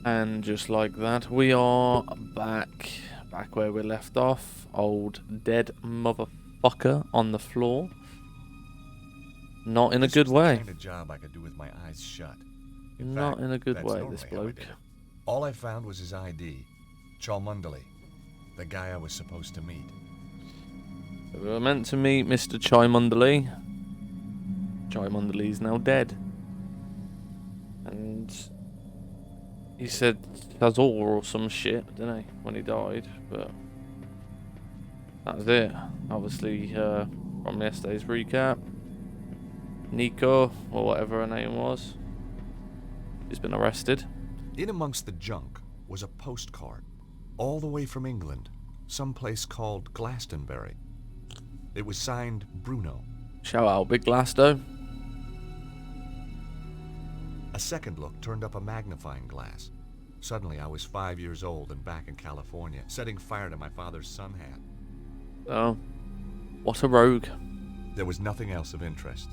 And just like that, we are back where we left off. Old dead motherfucker on the floor. Not in a This good was the way. kind of job I could do with my eyes shut. In Not fact, in a good that's way, normally this how I bloke. did it. All I found was his ID, Cholmondeley, the guy I was supposed to meet. We were meant to meet Mr. Cholmondeley. Cholmondeley's now dead. And he said Tazor or some shit, didn't he, when he died, but that was it. Obviously, from yesterday's recap, Nico, or whatever her name was, she's been arrested. In amongst the junk was a postcard, all the way from England, someplace called Glastonbury. It was signed Bruno. Shout out Big Glasto. A second look turned up a magnifying glass. Suddenly I was 5 years old and back in California, setting fire to my father's sun hat. Oh, what a rogue. There was nothing else of interest.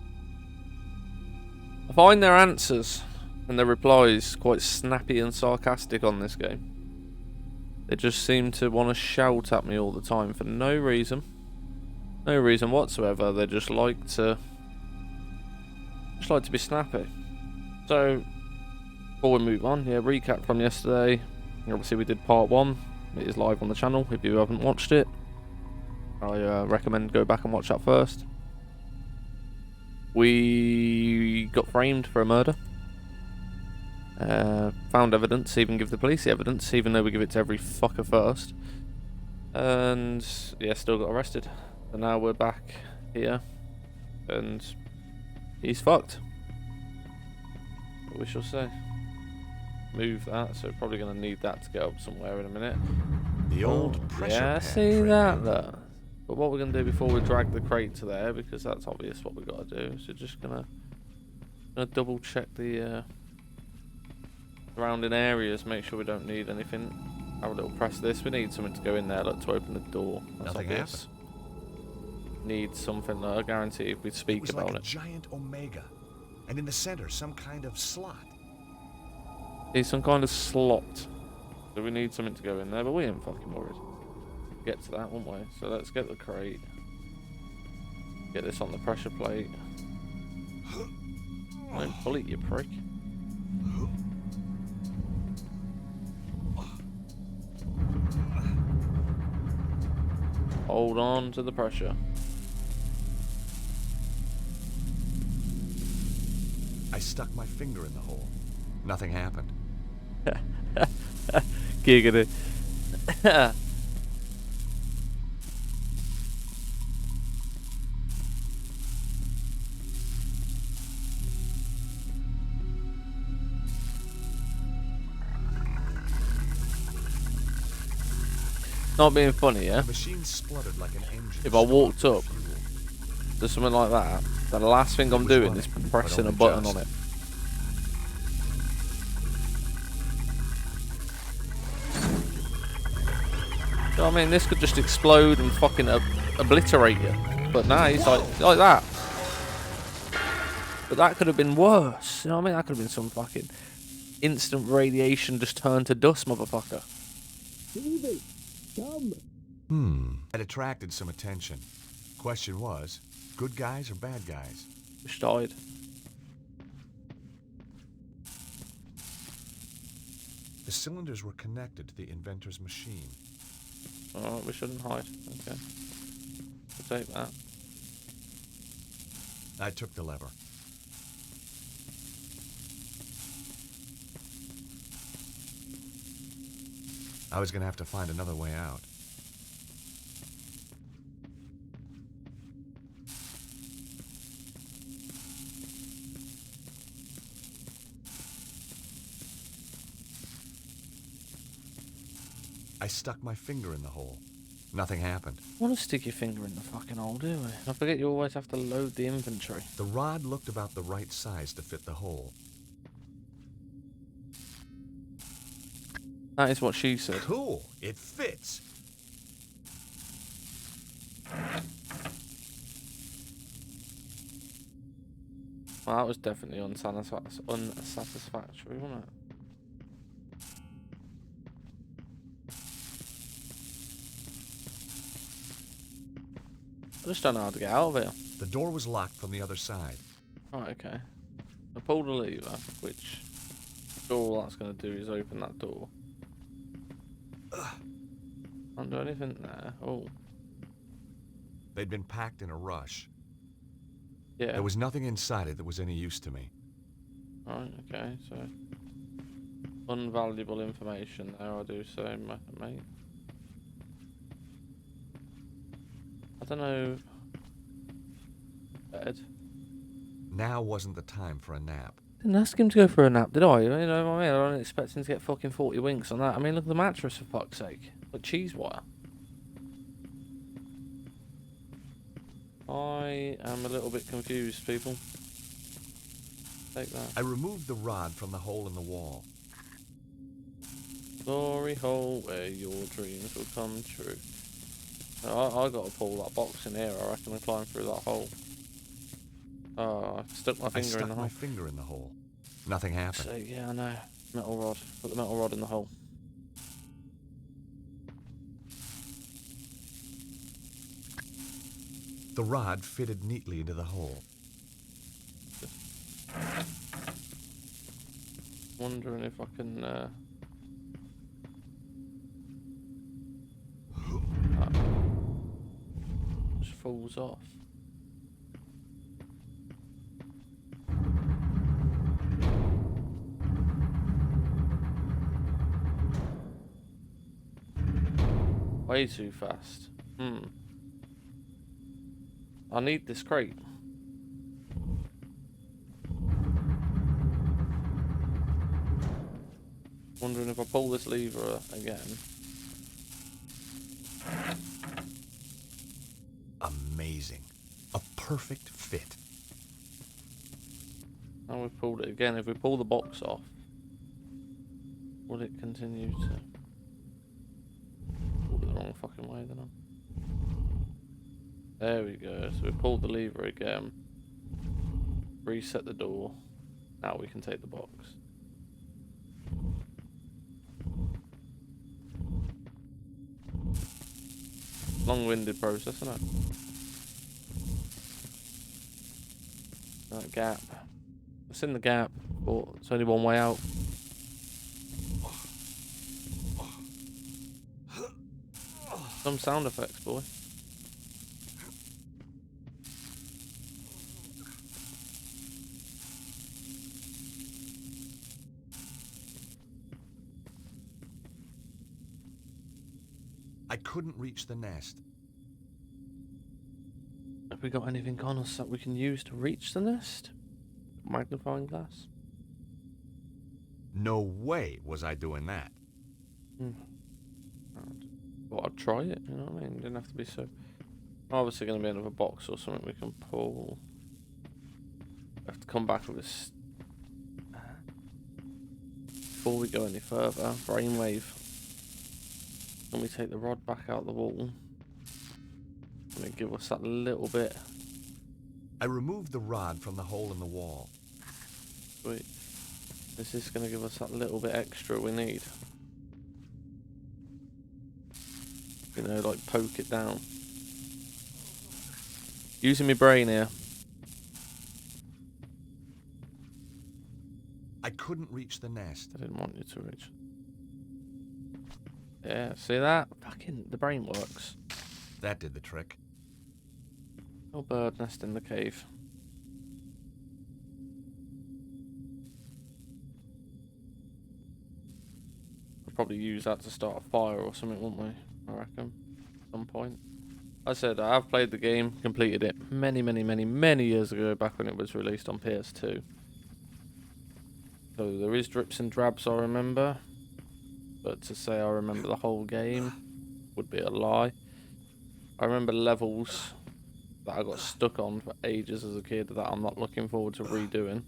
I find their answers and their replies quite snappy and sarcastic on this game. They just seem to want to shout at me all the time for no reason. No reason whatsoever. They just like to be snappy. So, before we move on, yeah, recap from yesterday. Obviously we did part 1. It is live on the channel if you haven't watched it. I recommend go back and watch that first. We got framed for a murder. Found evidence, even give the police the evidence, even though we give it to every fucker first. And yeah, still got arrested. So now we're back here, and he's fucked. But we shall see. Move that, so we're probably going to need that to get up somewhere in a minute. The old pressure yeah, pad see trick. that there. But what we're going to do before we drag the crate to there, because that's obvious what we got to do, so just gonna double check the surrounding areas, make sure we don't need anything. Have a little press this. We need something to go in there, look, to open the door. That's Nothing obvious. Need something, I guarantee if we It speak was about like a it. giant omega, and in the center some kind of slot. Need some kind of slot. So we need something to go in there, but we ain't fucking worried. Get to that, won't we? So let's get the crate. Get this on the pressure plate. Don't pull it, you prick. Hold on to the pressure. I stuck my finger in the hole. Nothing happened. Giggity. Not being funny, yeah? The machine spluttered like an engine. If I walked starved up for fuel. to something like that, the last thing I'm was doing running, is but pressing a only button just. on it. You know what I mean? This could just explode and fucking obliterate you. But nah, it's like that. But that could have been worse. You know what I mean? That could have been some fucking instant radiation just turned to dust, motherfucker. It attracted some attention. Question was, good guys or bad guys? Just died. The cylinders were connected to the inventor's machine. Alright, we shouldn't hide. Okay. We'll take that. I took the lever. I was gonna have to find another way out. I stuck my finger in the hole. Nothing happened. Want to stick your finger in the fucking hole, do we? I forget you always have to load the inventory. The rod looked about the right size to fit the hole. That is what she said. Cool, it fits. Well, that was definitely unsatisfactory, wasn't it? I just don't know how to get out of here. The door was locked from the other side. Right, okay. I pulled the lever, which all that's going to do is open that door. Can't do anything there. Oh. They'd been packed in a rush. Yeah. There was nothing inside it that was any use to me. Right, okay, so unvaluable information there, I do say, mate. I don't know. Bed. Now wasn't the time for a nap. Didn't ask him to go for a nap, did I? You know what I mean? I wasn't expecting to get fucking 40 winks on that. I mean, look at the mattress, for fuck's sake. Like cheese wire. I am a little bit confused, people. Take that. I removed the rod from the hole in the wall. Glory hole where your dreams will come true. I gotta pull that box in here, I reckon, and climb through that hole. Oh, I stuck my finger in the hole. my finger in the hole. Nothing happened. So, yeah, I know. Metal rod. Put the metal rod in the hole. The rod fitted neatly into the hole. Wondering if I can, just falls off. Way too fast. I need this crate. Wondering if I pull this lever again. Amazing. A perfect fit. Now we've pulled it again. If we pull the box off, will it continue to... Pulled it the wrong fucking way, then. There we go. So we pulled the lever again. Reset the door. Now we can take the box. Long-winded process, isn't it? That gap. It's in the gap, but it's only one way out. Some sound effects, boy. I couldn't reach the nest. Have we got anything on us that we can use to reach the nest? Magnifying glass? No way was I doing that. Well, I'd try it, you know what I mean? Didn't have to be so... Obviously going to be another box or something we can pull. I have to come back with this... Before we go any further, brainwave. Can we take the rod back out the wall? Can it give us that little bit? I removed the rod from the hole in the wall. Sweet. Is this going to give us that little bit extra we need? You know, like poke it down. Using my brain here. I couldn't reach the nest. I didn't want you to reach. Yeah, see that? Fucking, the brain works. That did the trick. No bird nest in the cave. We'll probably use that to start a fire or something, won't we? I reckon. At some point. I said I have played the game, completed it many years ago, back when it was released on PS2. So there is drips and drabs, I remember. But to say I remember the whole game would be a lie. I remember levels that I got stuck on for ages as a kid that I'm not looking forward to redoing.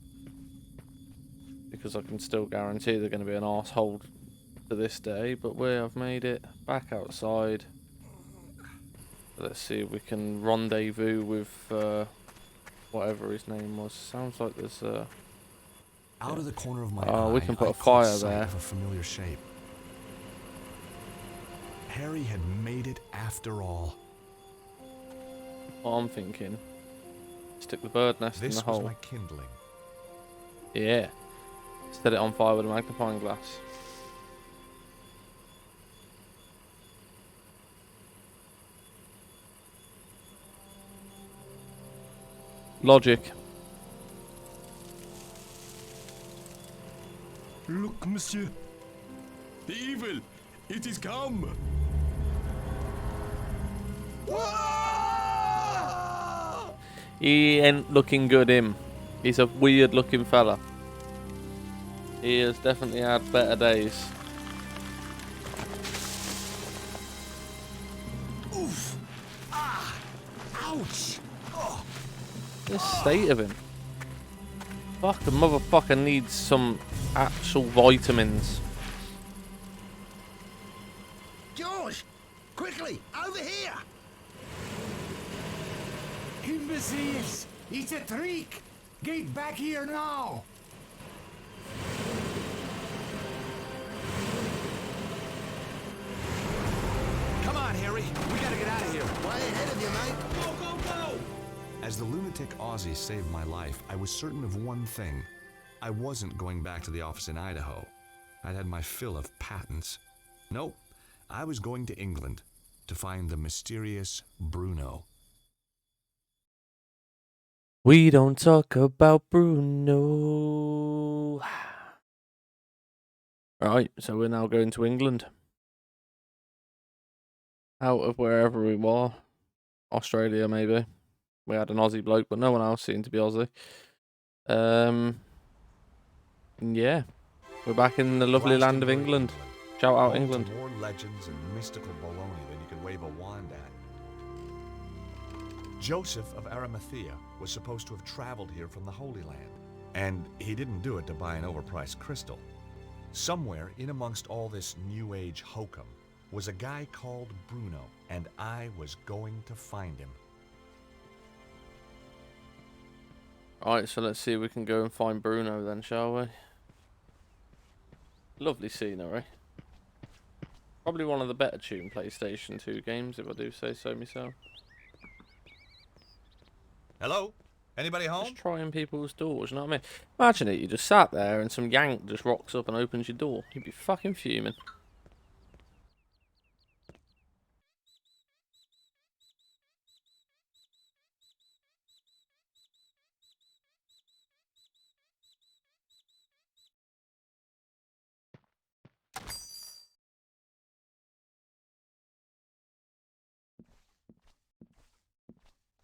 Because I can still guarantee they're going to be an arsehole to this day. But we have made it back outside. Let's see if we can rendezvous with whatever his name was. Sounds like there's Out of the corner of my Oh, eye, we can put I a fire caught sight there. of a familiar shape. Harry had made it after all. What I'm thinking, stick the bird nest in the This was hole. my kindling. Yeah. Set it on fire with a magnifying glass. Logic. Look, monsieur. The evil! It is come! He ain't looking good, him. He's a weird looking fella. He has definitely had better days. Oof! Ah! Ouch! Oh. The state of him. Fuck, the motherfucker needs some actual vitamins. George! Quickly! Over here! Imbeciles! It's a trick! Get back here now! Come on, Harry. We gotta get out of here. Way ahead of you, mate. Go, go, go! As the lunatic Aussie saved my life, I was certain of one thing. I wasn't going back to the office in Idaho. I'd had my fill of patents. Nope. I was going to England to find the mysterious Bruno. We don't talk about Bruno. Right, so we're now going to England. Out of wherever we were. Australia, maybe. We had an Aussie bloke, but no one else seemed to be Aussie. Yeah. We're back in the lovely land of Glastonbury, England. Shout out Home to England. more legends and mystical baloney than you can wave a wand at. Joseph of Arimathea was supposed to have traveled here from the Holy Land, and he didn't do it to buy an overpriced crystal. Somewhere in amongst all this New Age hokum was a guy called Bruno, and I was going to find him. Alright, so let's see if we can go and find Bruno then, shall we? Lovely scenery. Probably one of the better tuned PlayStation 2 games, if I do say so myself. Hello? Anybody home? Just trying people's doors, you know what I mean? Imagine it, you just sat there and some yank just rocks up and opens your door. You'd be fucking fuming.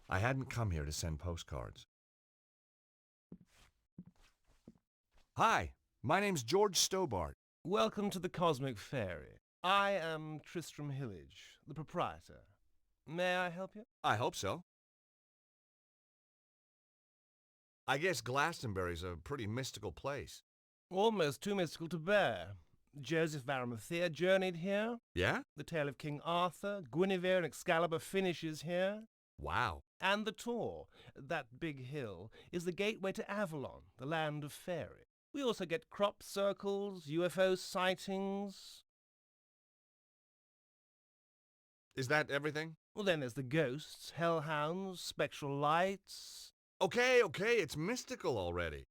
I hadn't come here to send postcards. Hi, my name's George Stobart. Welcome to the Cosmic Fairy. I am Tristram Hillage, the proprietor. May I help you? I hope so. I guess Glastonbury's a pretty mystical place. Almost too mystical to bear. Joseph of Arimathea journeyed here. Yeah? The tale of King Arthur, Guinevere, and Excalibur finishes here. Wow. And the Tor, that big hill, is the gateway to Avalon, the land of fairy. We also get crop circles, UFO sightings. Is that everything? Well, then there's the ghosts, hellhounds, spectral lights. Okay, it's mystical already.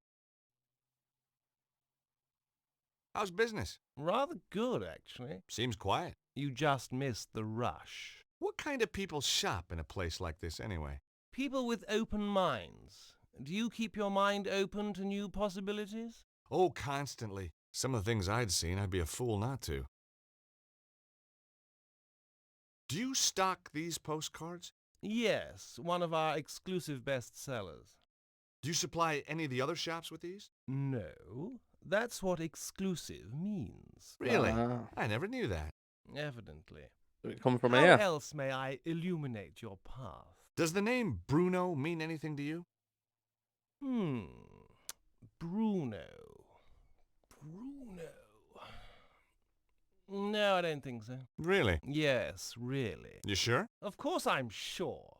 How's business? Rather good, actually. Seems quiet. You just missed the rush. What kind of people shop in a place like this anyway? People with open minds. Do you keep your mind open to new possibilities? Oh, constantly. Some of the things I'd seen, I'd be a fool not to. Do you stock these postcards? Yes, one of our exclusive bestsellers. Do you supply any of the other shops with these? No, that's what exclusive means. Really? Wow. I never knew that. Evidently. Did it come from How here? else may I illuminate your path? Does the name Bruno mean anything to you? Bruno. No, I don't think so. Really? Yes, really. You sure? Of course I'm sure.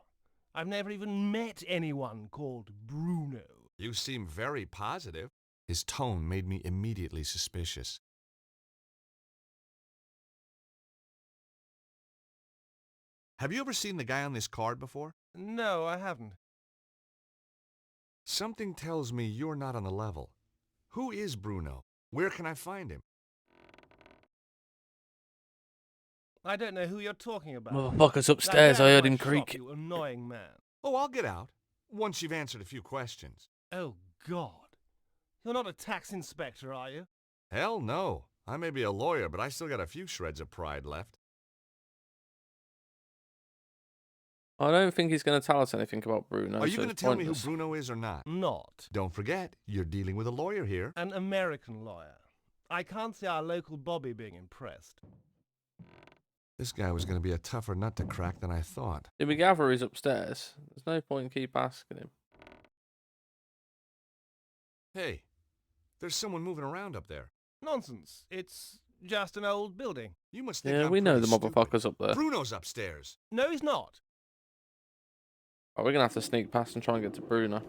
I've never even met anyone called Bruno. You seem very positive. His tone made me immediately suspicious. Have you ever seen the guy on this card before? No, I haven't. Something tells me you're not on the level. Who is Bruno? Where can I find him? I don't know who you're talking about. Motherfucker's That upstairs. man I in heard my him shop, creak. You annoying man. Oh, I'll get out. Once you've answered a few questions. Oh, God. You're not a tax inspector, are you? Hell no. I may be a lawyer, but I still got a few shreds of pride left. I don't think he's going to tell us anything about Bruno. Are you so going to it's tell me who pointless. Bruno is or not? Not. Don't forget, you're dealing with a lawyer here. An American lawyer. I can't see our local Bobby being impressed. This guy was going to be a tougher nut to crack than I thought. Did we gather he's upstairs? There's no point in keep asking him. Hey, there's someone moving around up there. Nonsense. It's just an old building. You must think Yeah, I'm we know pretty the stupid. motherfucker's up there. Bruno's upstairs. No, he's not. Right, we're going to have to sneak past and try and get to Bruno.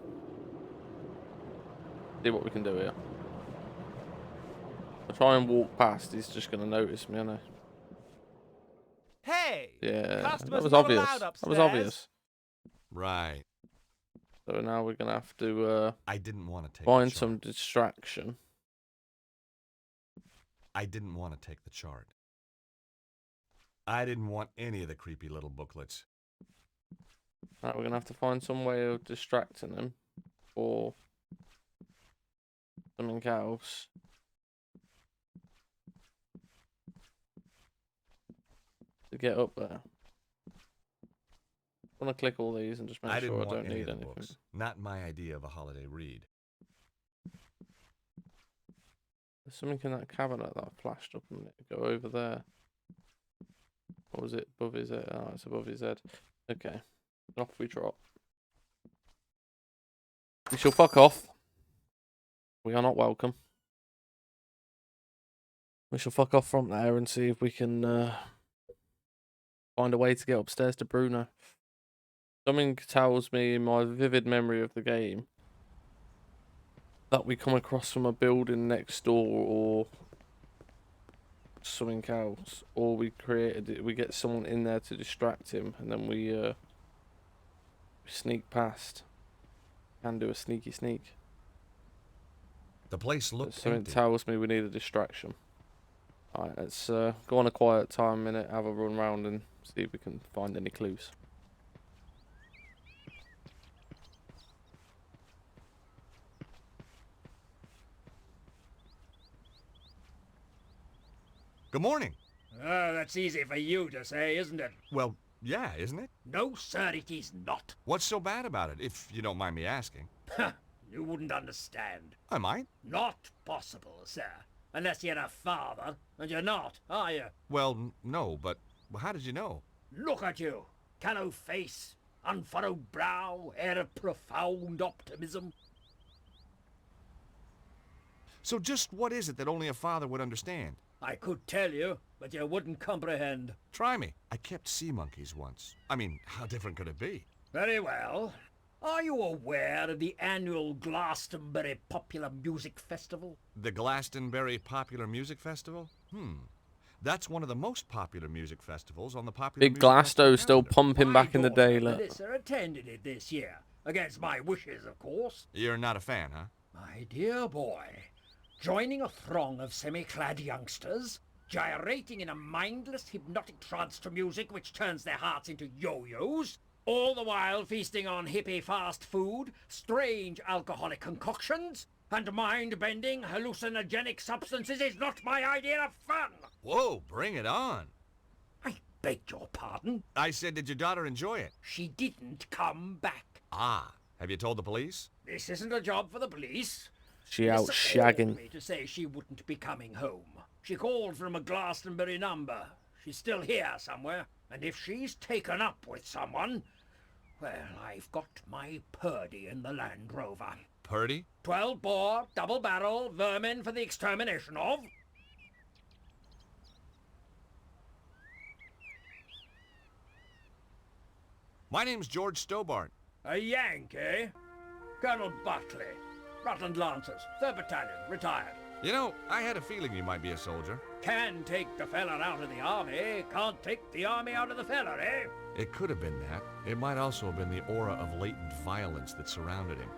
See what we can do here. If I try and walk past, he's just going to notice me, isn't he? Hey! Yeah, Customers that was not obvious. allowed That was upstairs. obvious. Right. So now we're going to have to I didn't want to take find the chart. some distraction. I didn't want to take the chart. I didn't want any of the creepy little booklets. Right, we're going to have to find some way of distracting him or something else. To get up there. I want to click all these and just make I didn't sure I want don't any need of the anything. books. Not my idea of a holiday read. There's something in that cabinet that flashed up a minute ago over there. What was it? Above his head? Oh, it's above his head. Okay. Off we trot. You shall fuck off. We are not welcome. We shall fuck off from there and see if we can find a way to get upstairs to Bruno. Something tells me in my vivid memory of the game that we come across from a building next door or something else, or we created it. We get someone in there to distract him, and then we sneak past and do a sneaky sneak. The place But looked something empty. tells me we need a distraction. Alright, let's go on a quiet time minute, have a run round and see if we can find any clues. Good morning. Oh, that's easy for you to say, isn't it? Well, yeah, isn't it? No, sir, it is not. What's so bad about it, if you don't mind me asking? You wouldn't understand. I might. Not possible, sir. Unless you're a father, and you're not, are you? Well, no, but how did you know? Look at you. Callow face, unfurrowed brow, air of profound optimism. So just what is it that only a father would understand? I could tell you, but you wouldn't comprehend. Try me. I kept sea monkeys once. I mean, how different could it be? Very well. Are you aware of the annual Glastonbury Popular Music Festival? The Glastonbury Popular Music Festival? That's one of the most popular music festivals on the popular Big music festival Glasto still calendar. pumping My back in the daughter, day, look. Melissa attended it this year. Against my wishes, of course. You're not a fan, huh? My dear boy, joining a throng of semi-clad youngsters, gyrating in a mindless, hypnotic trance to music which turns their hearts into yo-yos, all the while feasting on hippie fast food, strange alcoholic concoctions, and mind-bending hallucinogenic substances is not my idea of fun. Whoa, bring it on. I beg your pardon. I said, did your daughter enjoy it? She didn't come back. Ah, have you told the police? This isn't a job for the police. She out Melissa shagging. called me to say she wouldn't be coming home. She called from a Glastonbury number. She's still here somewhere. And if she's taken up with someone, well, I've got my Purdy in the Land Rover. Purdy? 12-bore, double-barrel, vermin for the extermination of. My name's George Stobart. A Yankee. Colonel Buckley. Rutland Lancers, 3rd Battalion, retired. You know, I had a feeling you might be a soldier. Can take the fella out of the army, can't take the army out of the fella, eh? It could have been that. It might also have been the aura of latent violence that surrounded him.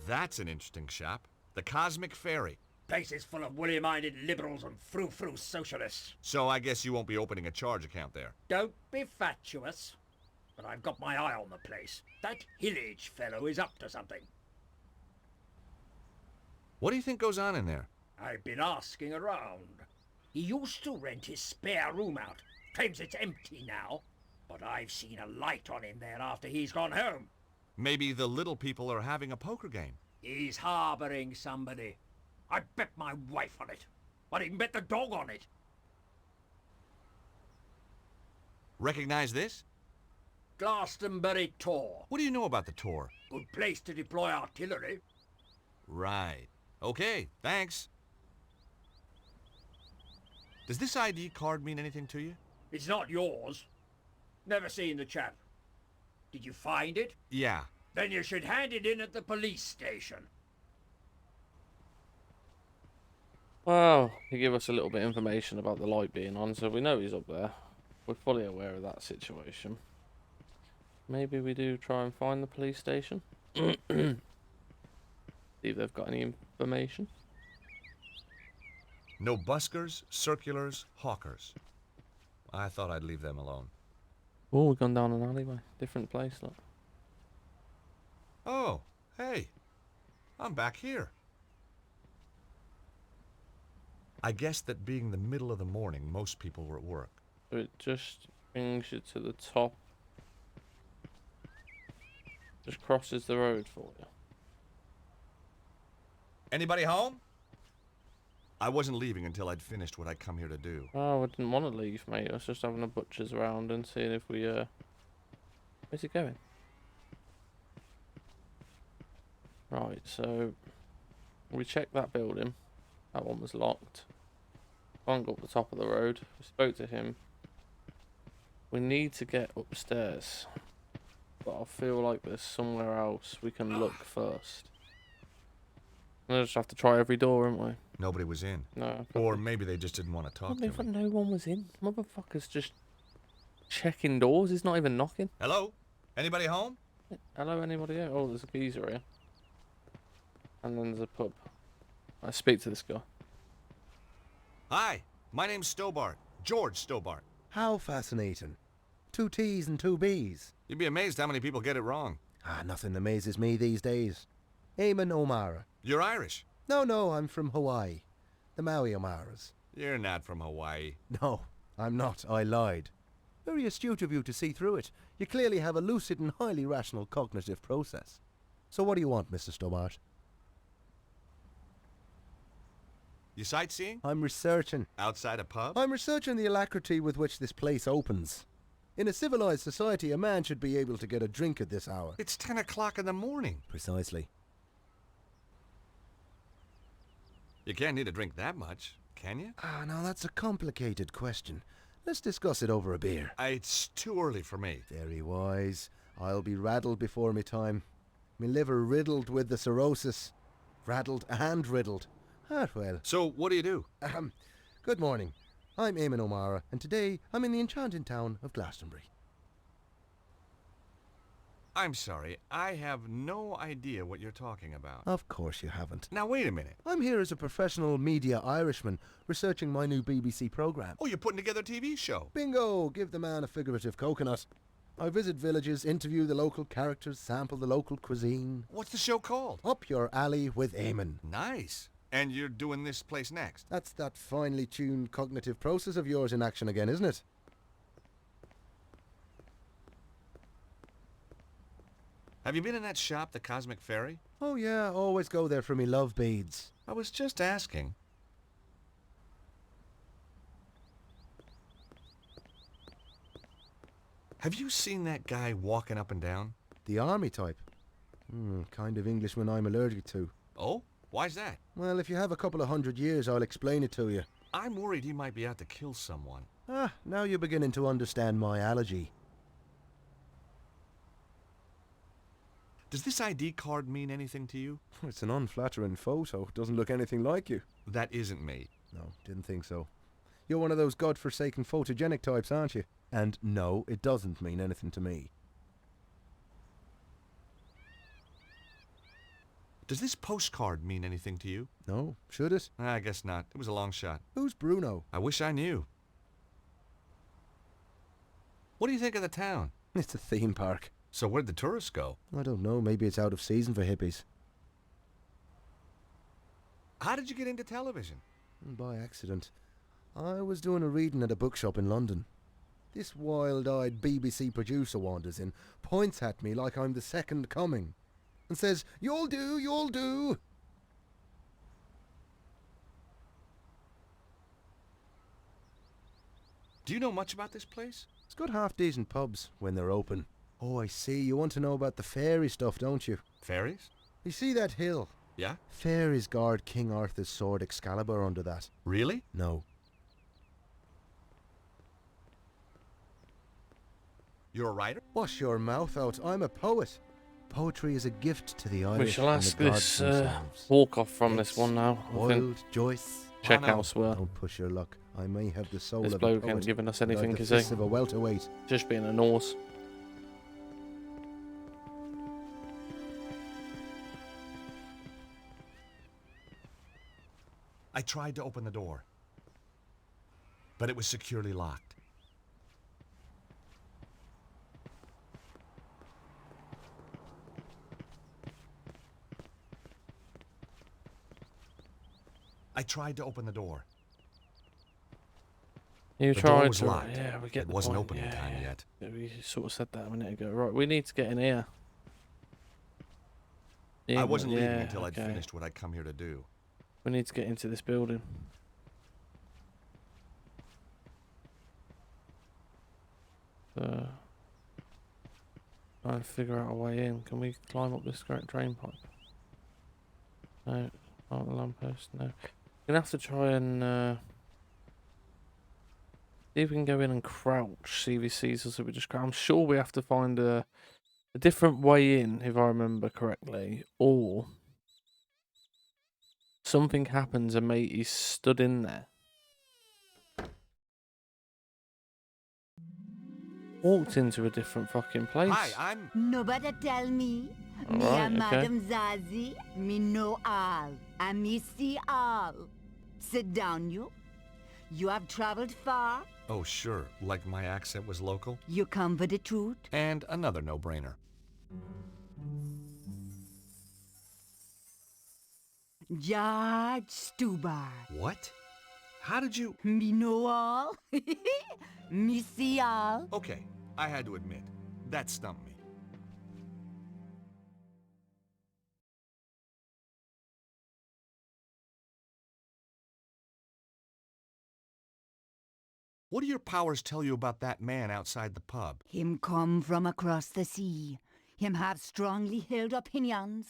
That's an interesting shop. The Cosmic Ferry. Place is full of woolly-minded liberals and frou-frou socialists. So I guess you won't be opening a charge account there. Don't be fatuous. But I've got my eye on the place. That Hillage fellow is up to something. What do you think goes on in there? I've been asking around. He used to rent his spare room out. Claims it's empty now. But I've seen a light on in there after he's gone home. Maybe the little people are having a poker game. He's harboring somebody. I bet my wife on it. I'd even bet the dog on it. Recognize this? Glastonbury Tor. What do you know about the Tor? Good place to deploy artillery. Right. Okay, thanks. Does this ID card mean anything to you? It's not yours. Never seen the chap. Did you find it? Yeah. Then you should hand it in at the police station. Well, he gave us a little bit of information about the light being on, so we know he's up there. We're fully aware of that situation. Maybe we do try and find the police station. See if they've got any information. No buskers, circulars, hawkers. I thought I'd leave them alone. Oh, we've gone down an alleyway. Different place, look. Oh, hey. I'm back here. I guess that being the middle of the morning, most people were at work. So it just brings you to the top. Just crosses the road for you. Anybody home? I wasn't leaving until I'd finished what I'd come here to do. Oh, I didn't want to leave, mate. I was just having a butcher's around and seeing if we, where's it going? Right, so we checked that building. That one was locked. Can't go up the top of the road. We spoke to him. We need to get upstairs. But I feel like there's somewhere else we can look first. We'll just have to try every door, haven't we? Nobody was in. No. Or maybe they just didn't want to talk to If me. no one was in. Motherfucker's just checking doors. He's not even knocking. Hello? Anybody home? Hello, anybody here? Oh, there's a geezer here. And then there's a pub. I speak to this guy. Hi, my name's Stobart. George Stobart. How fascinating. 2 T's and 2 B's. You'd be amazed how many people get it wrong. Nothing amazes me these days. Eamon O'Mara. You're Irish. No, I'm from Hawaii. The Maui O'Maras. You're not from Hawaii. No, I'm not. I lied. Very astute of you to see through it. You clearly have a lucid and highly rational cognitive process. So what do you want, Mr. Stobart? You sightseeing? I'm researching. Outside a pub? I'm researching the alacrity with which this place opens. In a civilized society, a man should be able to get a drink at this hour. It's 10 o'clock in the morning. Precisely. You can't need a drink that much, can you? Now that's a complicated question. Let's discuss it over a beer. It's too early for me. Very wise. I'll be raddled before me time. Me liver riddled with the cirrhosis. Raddled and riddled. Well. So, what do you do? Good morning. I'm Eamon O'Mara, and today I'm in the enchanting town of Glastonbury. I'm sorry, I have no idea what you're talking about. Of course you haven't. Now, wait a minute. I'm here as a professional media Irishman, researching my new BBC programme. Oh, you're putting together a TV show. Bingo! Give the man a figurative coconut. I visit villages, interview the local characters, sample the local cuisine. What's the show called? Up your alley with Eamon. Nice. And you're doing this place next? That's that finely tuned cognitive process of yours in action again, isn't it? Have you been in that shop, the Cosmic Ferry? Oh yeah, always go there for me love beads. I was just asking. Have you seen that guy walking up and down? The army type. Kind of Englishman I'm allergic to. Oh? Why's that? Well, if you have a couple of 100 years, I'll explain it to you. I'm worried he might be out to kill someone. Now you're beginning to understand my allergy. Does this ID card mean anything to you? It's an unflattering photo. Doesn't look anything like you. That isn't me. No, didn't think so. You're one of those godforsaken photogenic types, aren't you? And no, it doesn't mean anything to me. Does this postcard mean anything to you? No, should it? I guess not. It was a long shot. Who's Bruno? I wish I knew. What do you think of the town? It's a theme park. So where'd the tourists go? I don't know, maybe it's out of season for hippies. How did you get into television? By accident. I was doing a reading at a bookshop in London. This wild-eyed BBC producer wanders in, points at me like I'm the second coming, and says, "You'll do, you'll do." Do you know much about this place? It's got half-decent pubs when they're open. Oh, I see, you want to know about the fairy stuff, don't you? Fairies? You see that hill? Yeah? Fairies guard King Arthur's sword Excalibur under that. Really? No. You're a writer? Wash your mouth out, I'm a poet. Poetry is a gift to the Irish. We shall and the ask gods this themselves. walk off from this one now. I think. Wilde, Joyce. Check Oh, no. elsewhere. Don't push your luck. I may have the soul This of a bloke poet, ain't giving us but I've anything, the is he? fists of a welterweight. Just being a Norse. I tried to open the door, but it was securely locked. I tried to open the door. You The door tried was to. locked. Yeah, we get It the wasn't point. open in Yeah, time yeah. yet. Yeah, we sort of said that a minute ago. Right, we need to get in here. I wasn't leaving yeah, until I'd okay. finished what I'd come here to do. We need to get into this building. Try and figure out a way in. Can we climb up this great drain pipe? No. Oh, the lamppost. No. We're gonna have to try and see if we can go in and crouch. See if he sees us. If we just. I'm sure we have to find a different way in, if I remember correctly, or something happens and mate he's stood in there. Walked into a different fucking place. Hi, I'm... Nobody tell me. Me Alright, and okay. Madam Zazie, me know all. And me see all. Sit down, you. You have traveled far. Oh, sure. Like my accent was local. You come for the truth. And another no-brainer. George Stubar. What? How did you... Me know all. Me see all. Okay, I had to admit, that stumped me. What do your powers tell you about that man outside the pub? Him come from across the sea. Him have strongly held opinions.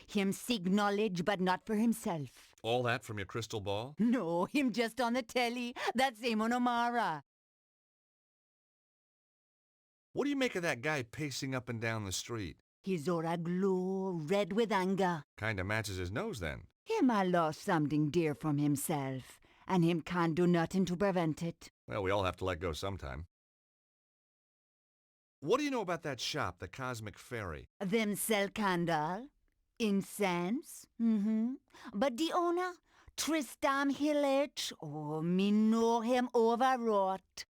Him seek knowledge, but not for himself. All that from your crystal ball? No, him just on the telly. That's Eamon O'Mara. What do you make of that guy pacing up and down the street? His aura glow, red with anger. Kinda matches his nose then. Him a lost something dear from himself, and him can't do nothing to prevent it. Well, we all have to let go sometime. What do you know about that shop, the Cosmic Fairy? Them sell candle, incense, But the owner, Tristan Hillage, oh, me know him overwrought.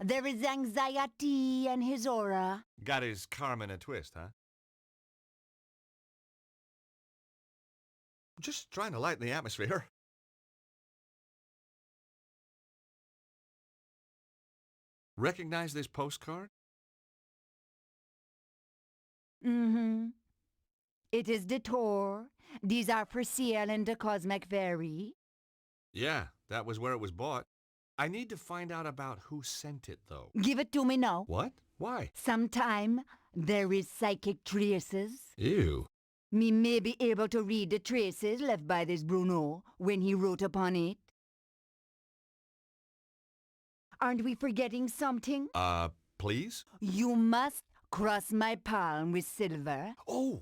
There is anxiety in his aura. Got his karma in a twist, huh? Just trying to lighten the atmosphere. Recognize this postcard? It is the tour. These are for sale in the Cosmic Fairy. Yeah, that was where it was bought. I need to find out about who sent it, though. Give it to me now. What? Why? Sometime there is psychic traces. Ew. Me may be able to read the traces left by this Bruno when he wrote upon it. Aren't we forgetting something? Please? You must Cross my palm with silver. Oh,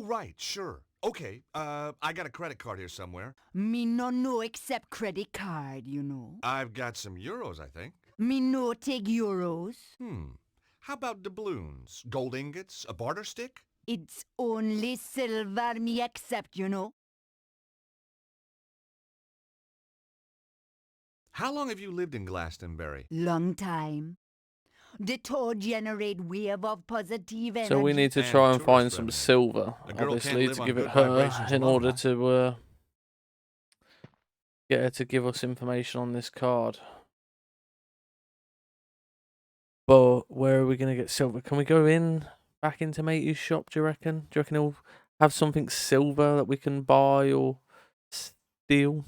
right, sure. Okay, I got a credit card here somewhere. Me no know except credit card, you know. I've got some euros, I think. Me no take euros. How about doubloons? Gold ingots? A barter stick? It's only silver me accept, you know. How long have you lived in Glastonbury? Long time. The toad generate wave of positive energy. So we need to And try and tourist find some revenue. silver, A girl can't obviously, live to on give it good her vibrations in alone, order huh? to get her to give us information on this card. But where are we going to get silver? Can we go back into Matey's shop, do you reckon? Do you reckon he'll have something silver that we can buy or steal?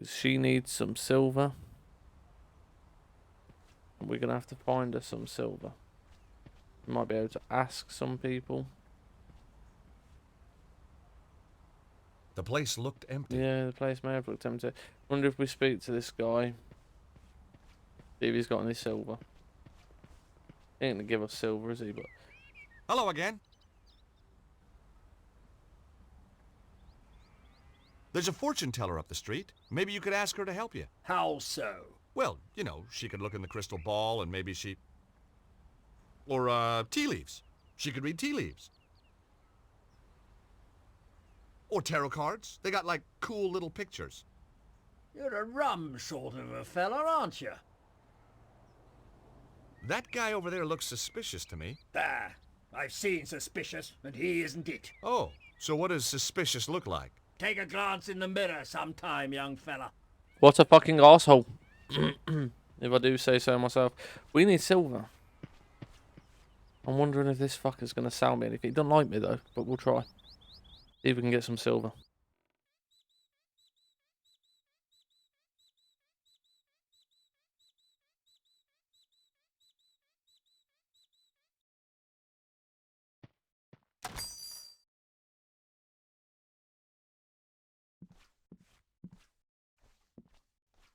She needs some silver. We're going to have to find her some silver. We might be able to ask some people. The place looked empty. Yeah, the place may have looked empty. Wonder if we speak to this guy. See if he's got any silver. He ain't gonna give us silver, is he? But Hello again. There's a fortune teller up the street. Maybe you could ask her to help you. How so? Well, you know, she could look in the crystal ball and maybe she... Or, tea leaves. She could read tea leaves. Or tarot cards. They got, like, cool little pictures. You're a rum sort of a fella, aren't you? That guy over there looks suspicious to me. There. I've seen suspicious, and he isn't it. Oh, so what does suspicious look like? Take a glance in the mirror sometime, young fella. what a fucking arsehole. If I do say so myself. We need silver. I'm wondering if this fucker's gonna sell me anything. He doesn't like me though, but we'll try. See if we can get some silver.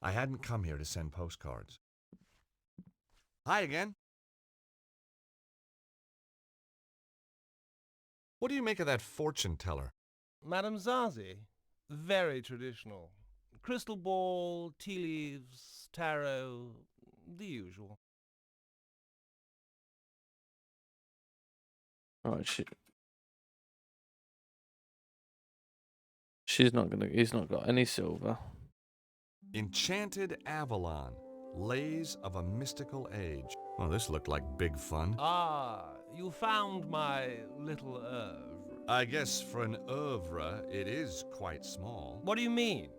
I hadn't come here to send postcards. Hi again. What do you make of that fortune teller? Madame Zazie, very traditional. Crystal ball, tea leaves, tarot, the usual. Alright, she's not gonna. He's not got any silver. Enchanted Avalon, Lays of a Mystical Age. Oh, this looked like big fun. Ah, you found my little oeuvre. I guess for an oeuvre, it is quite small. What do you mean?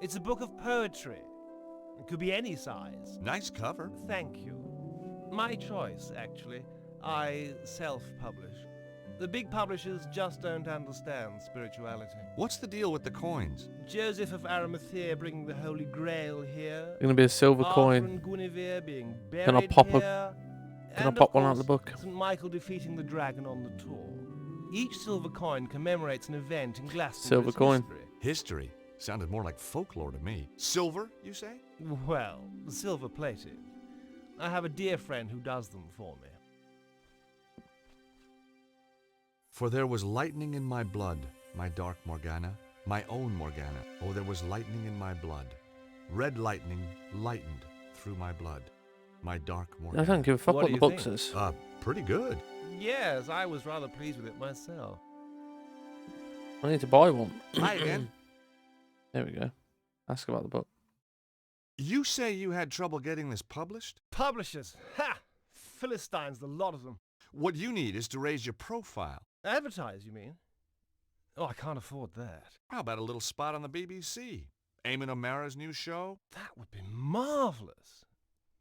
It's a book of poetry. It could be any size. Nice cover. Thank you. My choice, actually. I self-publish. The big publishers just don't understand spirituality. What's the deal with the coins? Joseph of Arimathea bringing the Holy Grail here. It's gonna be a silver Arthur coin. and Guinevere being buried Can I pop here. Can I And, pop of one out of the course, book? St. Michael defeating the dragon on the tour. Each silver coin commemorates an event in Glastonbury's Silver coin. history. History. Sounded more like folklore to me. Silver, you say? Well, silver-plated. I have a dear friend who does them for me. For there was lightning in my blood, my dark Morgana, my own Morgana. Oh, there was lightning in my blood. Red lightning lightened through my blood, my dark I Morgana. don't give a fuck What what do the you book think? says. Pretty good. Yes, I was rather pleased with it myself. I need to buy one. Hi again. There we go. Ask about the book. You say you had trouble getting this published? Publishers! Ha! Philistines, the lot of them. What you need is to raise your profile. Advertise, you mean? Oh, I can't afford that. How about a little spot on the BBC? Eamon O'Mara's new show? That would be marvellous.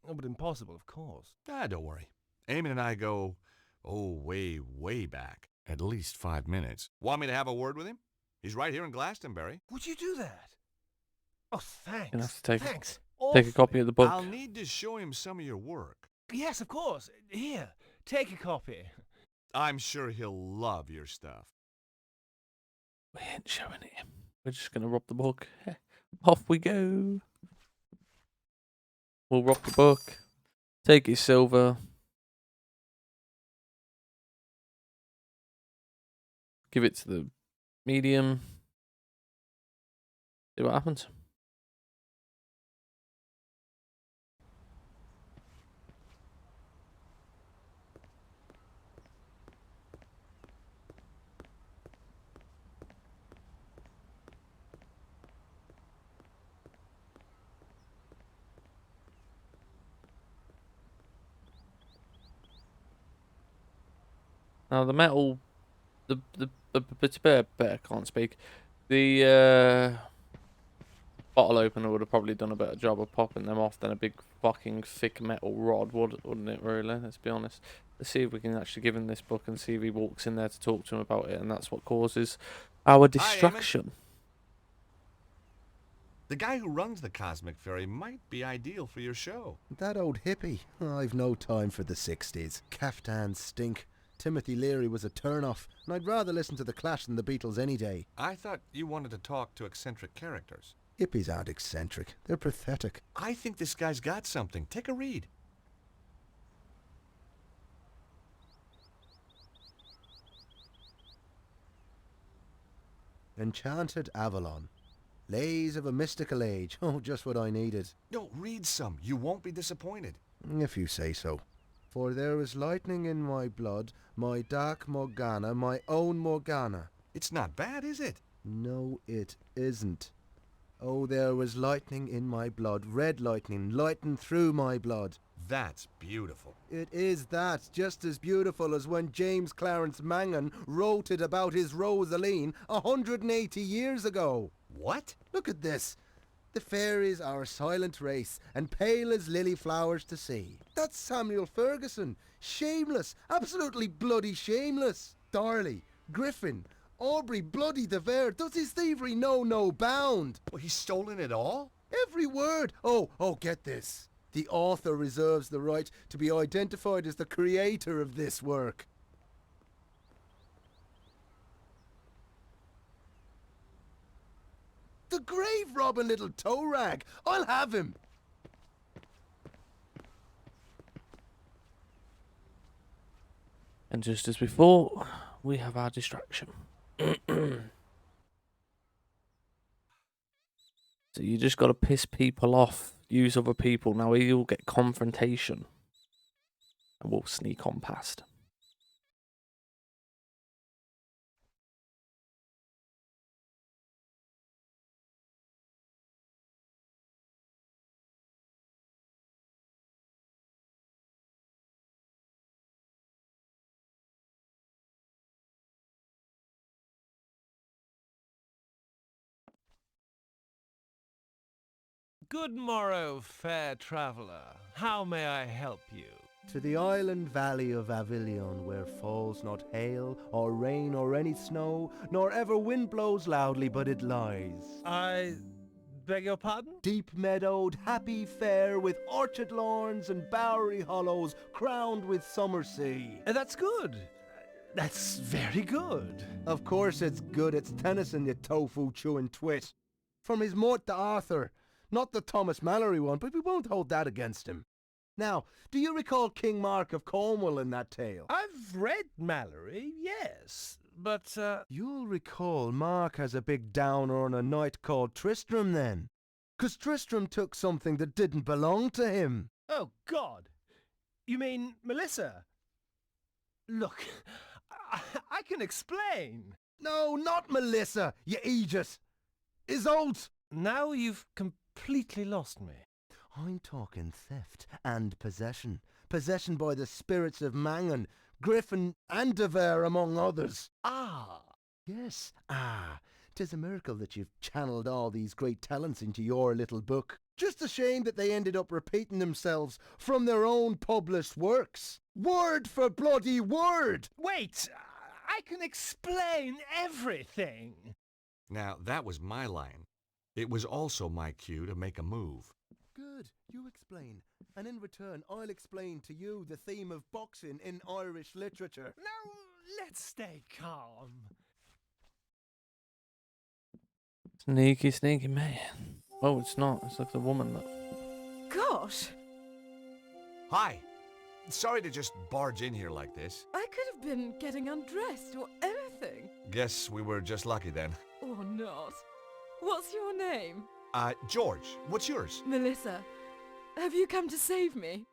Oh, but impossible, of course. Don't worry. Eamon and I go, way, way back. At least 5 minutes. Want me to have a word with him? He's right here in Glastonbury. Would you do that? Oh, thanks. You'll have to take Thanks. take a copy of the book. I'll need to show him some of your work. Yes, of course. Here, take a copy. I'm sure he'll love your stuff. We ain't showing it him. We're just gonna rob the book. Off we go. We'll rob the book. Take his silver. give it to the medium. See what happens. Now the metal, can't speak. The bottle opener would have probably done a better job of popping them off than a big fucking thick metal rod, wouldn't it? Really, let's be honest. Let's see if we can actually give him this book and see if he walks in there to talk to him about it, and that's what causes our distraction. The guy who runs the Cosmic Ferry might be ideal for your show. That old hippie. I've no time for the 60s. Caftans stink. Timothy Leary was a turn-off, and I'd rather listen to The Clash than the Beatles any day. I thought you wanted to talk to eccentric characters. Hippies aren't eccentric. They're pathetic. I think this guy's got something. Take a read. Enchanted Avalon. Lays of a mystical age. Oh, just what I needed. No, read some. You won't be disappointed. If you say so. For there is lightning in my blood, my dark Morgana, my own Morgana. It's not bad, is it? No, it isn't. Oh, there was lightning in my blood, red lightning, lighting through my blood. That's beautiful. It is that, just as beautiful as when James Clarence Mangan wrote it about his Rosaline 180 years ago. What? Look at this. The fairies are a silent race, and pale as lily flowers to see. That's Samuel Ferguson. Shameless, absolutely bloody shameless. Darley, Griffin, Aubrey bloody De Vere. Does his thievery know no bound? Well, he's stolen it all? Every word. Oh, get this. The author reserves the right to be identified as the creator of this work. The grave robbing little toe rag. I'll have him. And just as before, we have our distraction. So you just got to piss people off, use other people. Now you'll get confrontation, and we'll sneak on past. Good morrow, fair traveller. How may I help you? To the island valley of Avilion, where falls not hail, or rain, or any snow, nor ever wind blows loudly, but it lies. I beg your pardon? Deep meadowed, happy fair, with orchard lawns and bowery hollows, crowned with summer sea. That's good. That's very good. Of course it's good. It's Tennyson, you tofu-chewing twit. From his Mort to Arthur. Not the Thomas Mallory one, but we won't hold that against him. Now, do you recall King Mark of Cornwall in that tale? I've read Mallory, yes, but, You'll recall Mark has a big downer on a knight called Tristram then. 'Cause Tristram took something that didn't belong to him. Oh, God. You mean Melissa? Look, I can explain. No, not Melissa, you Aegis. Isolde. Now you've completely lost me. I'm talking theft and possession. Possession by the spirits of Mangan, Griffin and De Vere, among others. Ah. Yes, 'Tis a miracle that you've channeled all these great talents into your little book. Just a shame that they ended up repeating themselves from their own published works. Word for bloody word! Wait, I can explain everything. Now, that was my line. It was also my cue to make a move. Good, you explain. And in return, I'll explain to you the theme of boxing in Irish literature. Now, let's stay calm. Sneaky, sneaky man. Oh, it's not. It's like the woman, look. Gosh, Hi. Sorry to just barge in here like this. I could have been getting undressed or anything. Guess we were just lucky then. Or not. What's your name? George, what's yours? Melissa. Have you come to save me?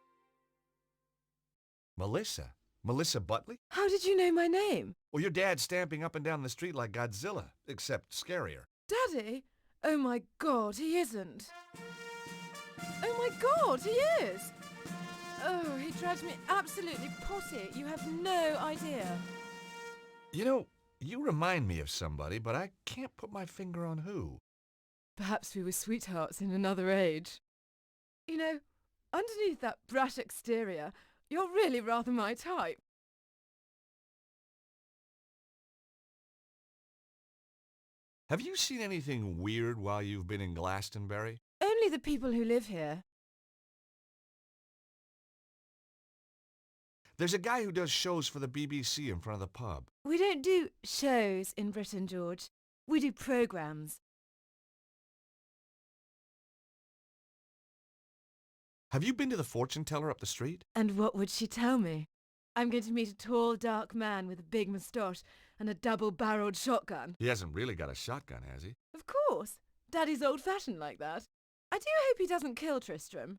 Melissa? Melissa Butley? How did you know my name? Well, your dad's stamping up and down the street like Godzilla, except scarier. Daddy? Oh my God, he isn't. Oh my God, he is! Oh, he drives me absolutely potty. You have no idea. You know, you remind me of somebody, but I can't put my finger on who. Perhaps we were sweethearts in another age. You know, underneath that brat exterior, you're really rather my type. Have you seen anything weird while you've been in Glastonbury? Only the people who live here. There's a guy who does shows for the BBC in front of the pub. We don't do shows in Britain, George. We do programmes. Have you been to the fortune teller up the street? And what would she tell me? I'm going to meet a tall, dark man with a big moustache and a double-barreled shotgun. He hasn't really got a shotgun, has he? Of course. Daddy's old-fashioned like that. I do hope he doesn't kill Tristram.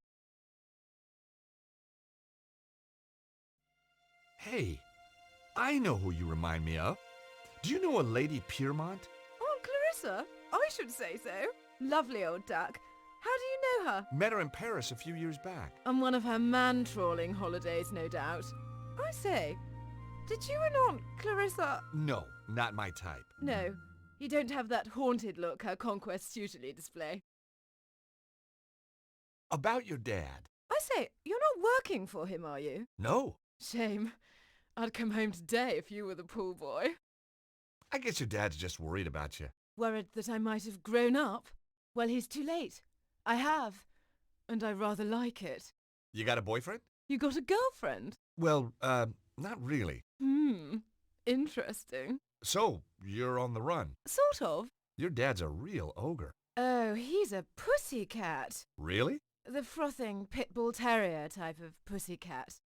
Hey, I know who you remind me of. Do you know a Lady Piermont? Aunt Clarissa? I should say so. Lovely old duck. How do you know her? Met her in Paris a few years back. On one of her man-trawling holidays, no doubt. I say, did you and Aunt Clarissa... No, not my type. No, you don't have that haunted look her conquests usually display. About your dad. I say, you're not working for him, are you? No. Shame. I'd come home today if you were the pool boy. I guess your dad's just worried about you. Worried that I might have grown up? Well, he's too late. I have. And I rather like it. You got a boyfriend? You got a girlfriend? Well, not really. Interesting. So, you're on the run. Sort of. Your dad's a real ogre. Oh, he's a pussycat. Really? The frothing pit bull terrier type of pussycat.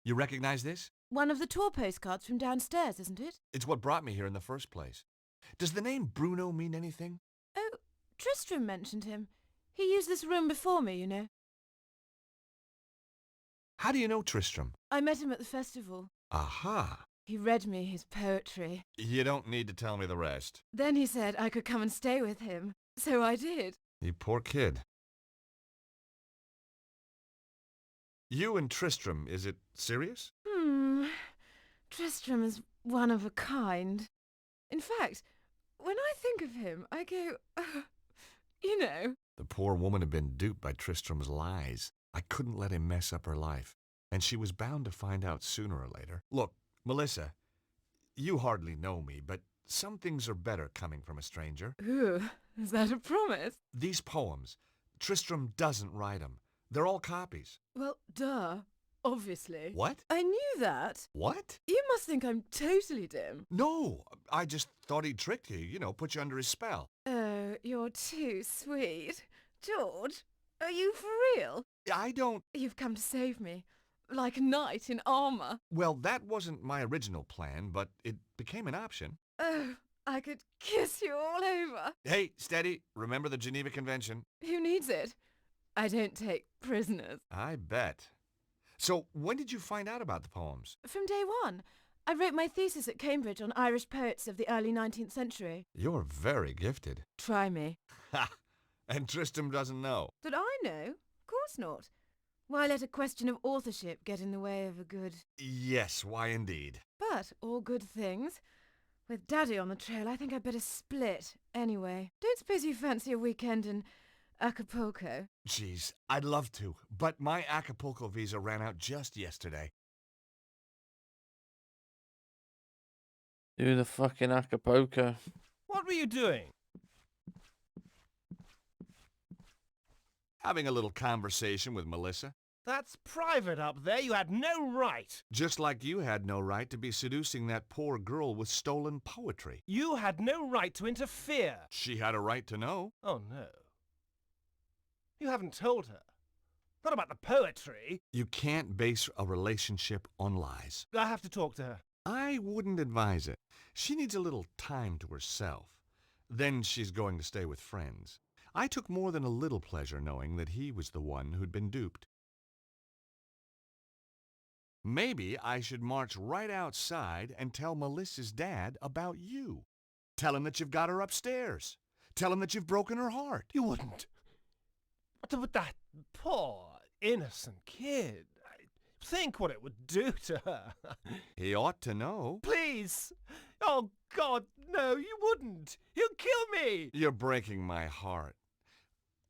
You recognize this? One of the tour postcards from downstairs, isn't it? It's what brought me here in the first place. Does the name Bruno mean anything? Oh, Tristram mentioned him. He used this room before me, you know. How do you know Tristram? I met him at the festival. Aha. He read me his poetry. You don't need to tell me the rest. Then he said I could come and stay with him. So I did. You poor kid. You and Tristram, is it serious? Tristram is one of a kind. In fact, when I think of him, I go, you know. The poor woman had been duped by Tristram's lies. I couldn't let him mess up her life, and she was bound to find out sooner or later. Look, Melissa, you hardly know me, but some things are better coming from a stranger. Ooh, is that a promise? These poems, Tristram doesn't write them. They're all copies. Well, duh. Obviously. What? I knew that. What? You must think I'm totally dim. No, I just thought he'd tricked you, you know, put you under his spell. Oh, you're too sweet. George, are you for real? I don't... You've come to save me. Like a knight in armour. Well, that wasn't my original plan, but it became an option. Oh, I could kiss you all over. Hey, steady. Remember the Geneva Convention? Who needs it? I don't take prisoners. I bet. So, when did you find out about the poems? From day one. I wrote my thesis at Cambridge on Irish poets of the early 19th century. You're very gifted. Try me. Ha! And Tristram doesn't know. Did I know? Of course not. Why let a question of authorship get in the way of a good... Yes, why indeed. But all good things. With Daddy on the trail, I think I'd better split. Anyway, don't suppose you fancy a weekend in Acapulco? Jeez, I'd love to, but my Acapulco visa ran out just yesterday. Do the fucking Acapulco. What were you doing? Having a little conversation with Melissa. That's private up there. You had no right. Just like you had no right to be seducing that poor girl with stolen poetry. You had no right to interfere. She had a right to know. Oh, no. You haven't told her. Not about the poetry. You can't base a relationship on lies. I have to talk to her. I wouldn't advise it. She needs a little time to herself. Then she's going to stay with friends. I took more than a little pleasure knowing that he was the one who'd been duped. Maybe I should march right outside and tell Melissa's dad about you. Tell him that you've got her upstairs. Tell him that you've broken her heart. You wouldn't. But that poor, innocent kid. Think what it would do to her. He ought to know. Please! Oh, God, no, you wouldn't. He'll kill me. You're breaking my heart.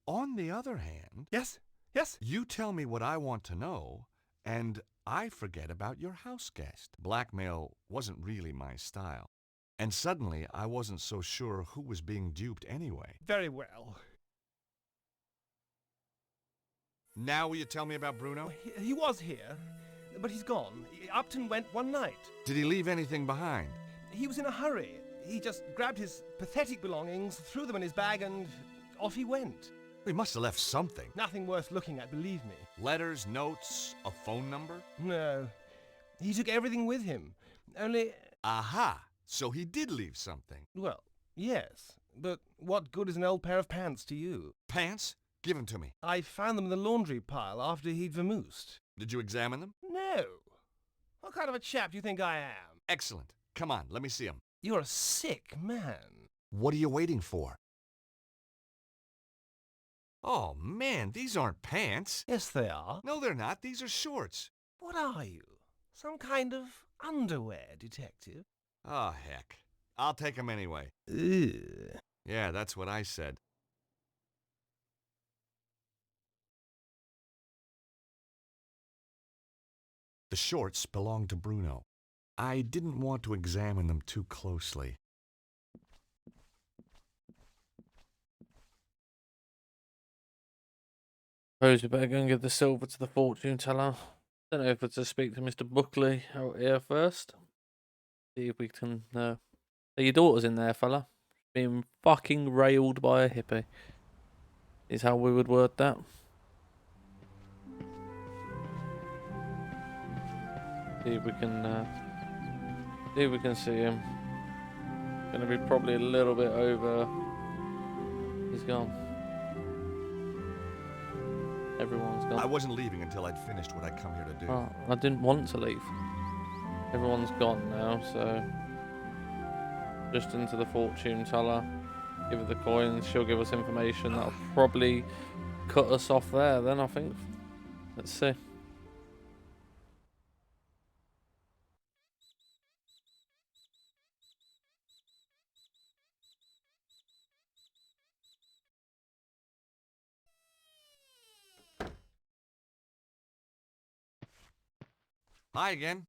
On the other hand, Yes? Yes? you tell me what I want to know, and I forget about your house guest. Blackmail wasn't really my style. And suddenly, I wasn't so sure who was being duped anyway. Very well. Now will you tell me about Bruno? He was here, but he's gone. Upton went one night. Did he leave anything behind? He was in a hurry. He just grabbed his pathetic belongings, threw them in his bag, and off he went. He must have left something. Nothing worth looking at, believe me. Letters, notes, a phone number? No. He took everything with him. Only, Aha! So he did leave something. well, yes. But what good is an old pair of pants to you? Pants? Give them to me. I found them in the laundry pile after he'd vamoosed. Did you examine them? No. What kind of a chap do you think I am? Excellent. Come on, let me see them. You're a sick man. What are you waiting for? Oh, man, these aren't pants. Yes, they are. No, they're not. These are shorts. What are you? Some kind of underwear detective? Oh, heck. I'll take them anyway. Ugh. Yeah, that's what I said. The shorts belonged to Bruno. I didn't want to examine them too closely. Suppose we better go and give the silver to the fortune teller. Don't know if it's to speak to Mr. Buckley out here first. See if we can. Your daughter's in there, fella. Being fucking railed by a hippie. Is how we would word that. See if we can. See if we can see him. Gonna be probably a little bit over. He's gone. Everyone's gone. I wasn't leaving until I'd finished what I'd come here to do. Oh, I didn't want to leave. Everyone's gone now, so just into the fortune teller. Give her the coins. She'll give us information that'll probably cut us off there. Then I think. Let's see. Hi again.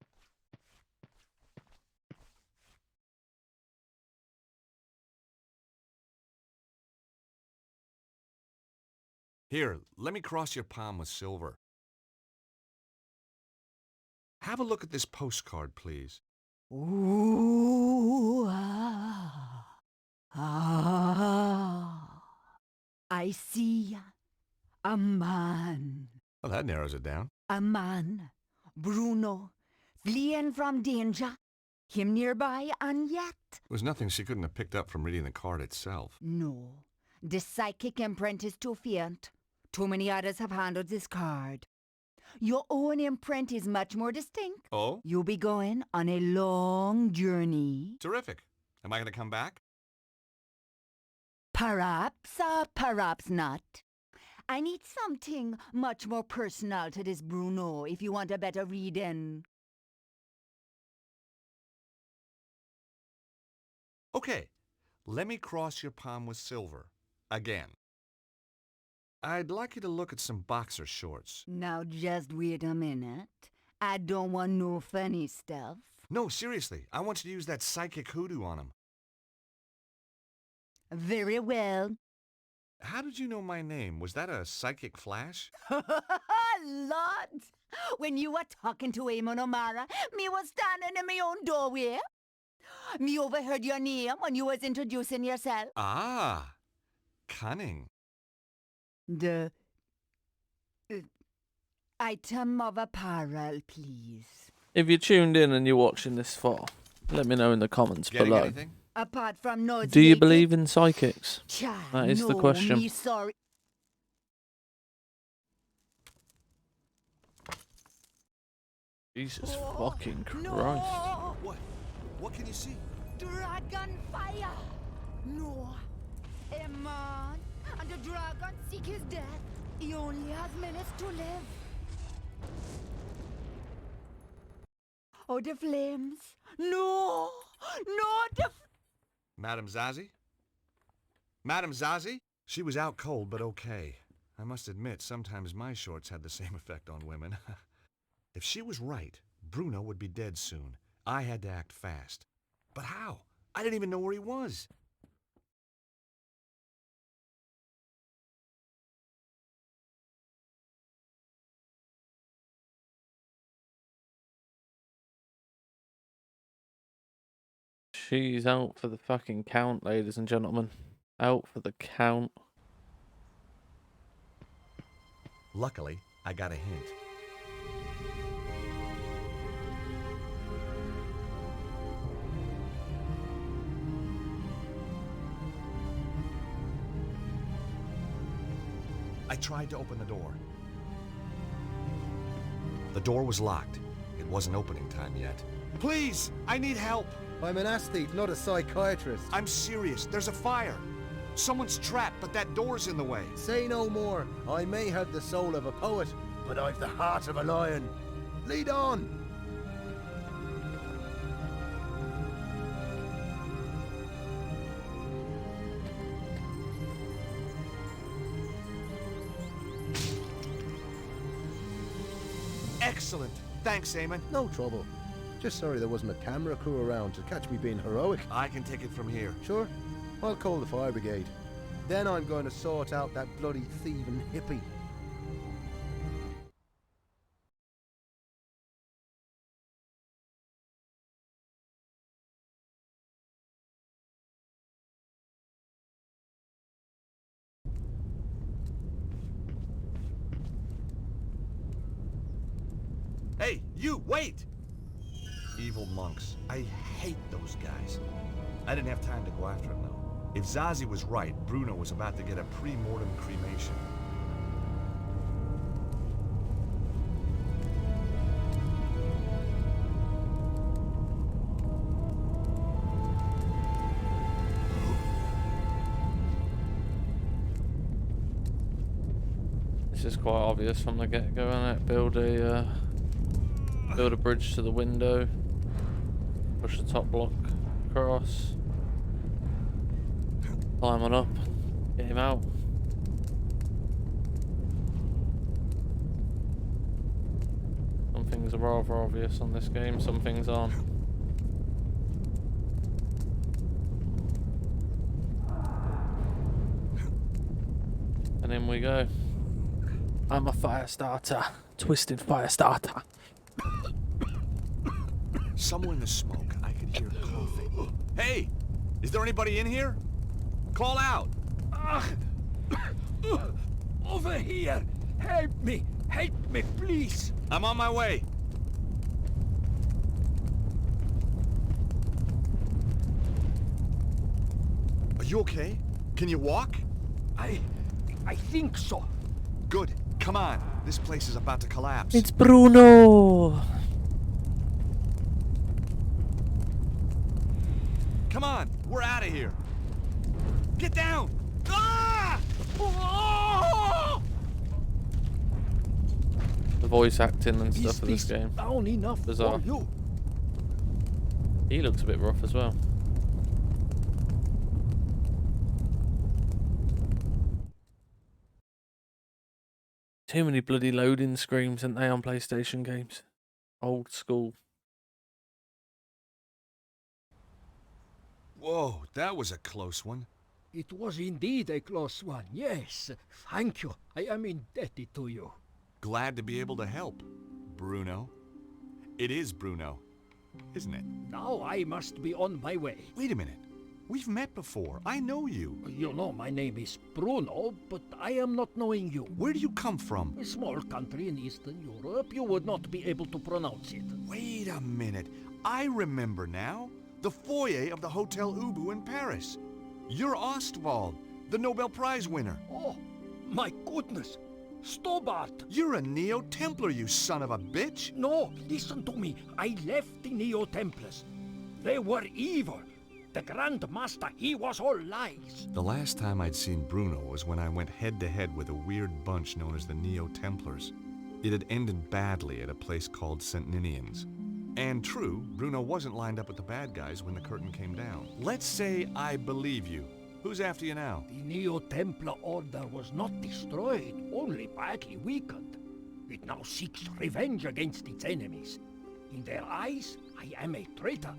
Here, let me cross your palm with silver. Have a look at this postcard, please. Ooh, I see a man. Well, that narrows it down. A man. Bruno. Fleeing from danger. Him nearby and yet. There was nothing she couldn't have picked up from reading the card itself. No. The psychic imprint is too faint. Too many others have handled this card. Your own imprint is much more distinct. Oh? You'll be going on a long journey. Terrific. Am I going to come back? Perhaps, perhaps not. I need something much more personal to this Bruno if you want a better reading. Okay. Let me cross your palm with silver. Again. I'd like you to look at some boxer shorts. Now just wait a minute. I don't want no funny stuff. No, seriously. I want you to use that psychic hoodoo on them. Very well. How did you know my name? Was that a psychic flash? Lord! When you were talking to Eamon O'Mara, me was standing in my own doorway. Me overheard your name when you was introducing yourself. Ah, cunning. The item of apparel, please. If you're tuned in and you're watching this far, let me know in the comments Getting below. anything? Apart from no. Do you believe in psychics? Child, That is the no, question. Me sorry. Jesus fucking Christ. No! What? What can you see? Dragon fire! No. A man and the dragon seek his death. He only has minutes to live. Oh, the flames. No! No, the Madame Zazie? Madame Zazie? She was out cold, but okay. I must admit, sometimes my shorts had the same effect on women. If she was right, Bruno would be dead soon. I had to act fast. But how? I didn't even know where he was. She's out for the fucking count, ladies and gentlemen. Out for the count. Luckily, I got a hint. I tried to open the door. The door was locked. It wasn't opening time yet. Please, I need help. I'm an aesthete, not a psychiatrist. I'm serious. There's a fire. Someone's trapped, but that door's in the way. Say no more. I may have the soul of a poet, but I've the heart of a lion. Lead on! Excellent. Thanks, Eamon. No trouble. Just sorry there wasn't a camera crew around to catch me being heroic. I can take it from here. Sure, I'll call the fire brigade. Then I'm going to sort out that bloody thieving hippie. Hey, you, wait! Evil monks. I hate those guys. I didn't have time to go after him, though. If Zazie was right, Bruno was about to get a pre-mortem cremation. This is quite obvious from the get-go, isn't it? Build a bridge to the window. Push the top block across. Climb on up. Get him out. Some things are rather obvious on this game, some things aren't. And in we go. I'm a fire starter. Twisted fire starter. Somewhere in the smoke, I could hear coughing. Hey! Is there anybody in here? Call out! Over here! Help me! Help me, please! I'm on my way. Are you okay? Can you walk? I think so. Good. Come on. This place is about to collapse. It's Bruno! Come on. We're out of here. Get down! Ah! Oh! The voice acting and stuff Is of this this game. down enough Bizarre. for you? He looks a bit rough as well. Too many bloody loading screens, aren't they, on PlayStation games? Old school. Whoa, that was a close one. It was indeed a close one, yes. Thank you. I am indebted to you. Glad to be able to help, Bruno. It is Bruno, isn't it? Now I must be on my way. Wait a minute. We've met before. I know you. You know my name is Bruno, but I am not knowing you. Where do you come from? A small country in Eastern Europe, you would not be able to pronounce it. Wait a minute. I remember now. The foyer of the Hotel Ubu in Paris. You're Ostwald, the Nobel Prize winner. Oh, my goodness. Stobart! You're a Neo-Templar, you son of a bitch! No, listen to me. I left the Neo-Templars. They were evil. The Grand Master, he was all lies. The last time I'd seen Bruno was when I went head-to-head with a weird bunch known as the Neo-Templars. It had ended badly at a place called St. Ninian's. And true, Bruno wasn't lined up with the bad guys when the curtain came down. Let's say I believe you. Who's after you now? The Neo-Templar Order was not destroyed, only badly weakened. It now seeks revenge against its enemies. In their eyes, I am a traitor.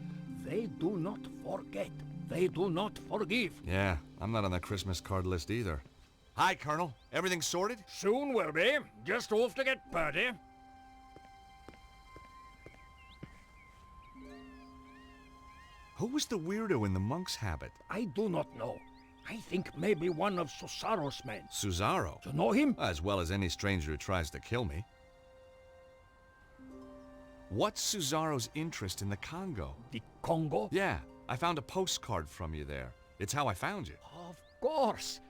They do not forget. They do not forgive. Yeah, I'm not on the Christmas card list either. Hi, Colonel. Everything sorted? Soon will be. Just off to get Purdy. Who was the weirdo in the monk's habit? I do not know. I think maybe one of Susaro's men. Susaro? You know him? As well as any stranger who tries to kill me. What's Susaro's interest in the Congo? The Congo? Yeah, I found a postcard from you there. It's how I found you. Of course.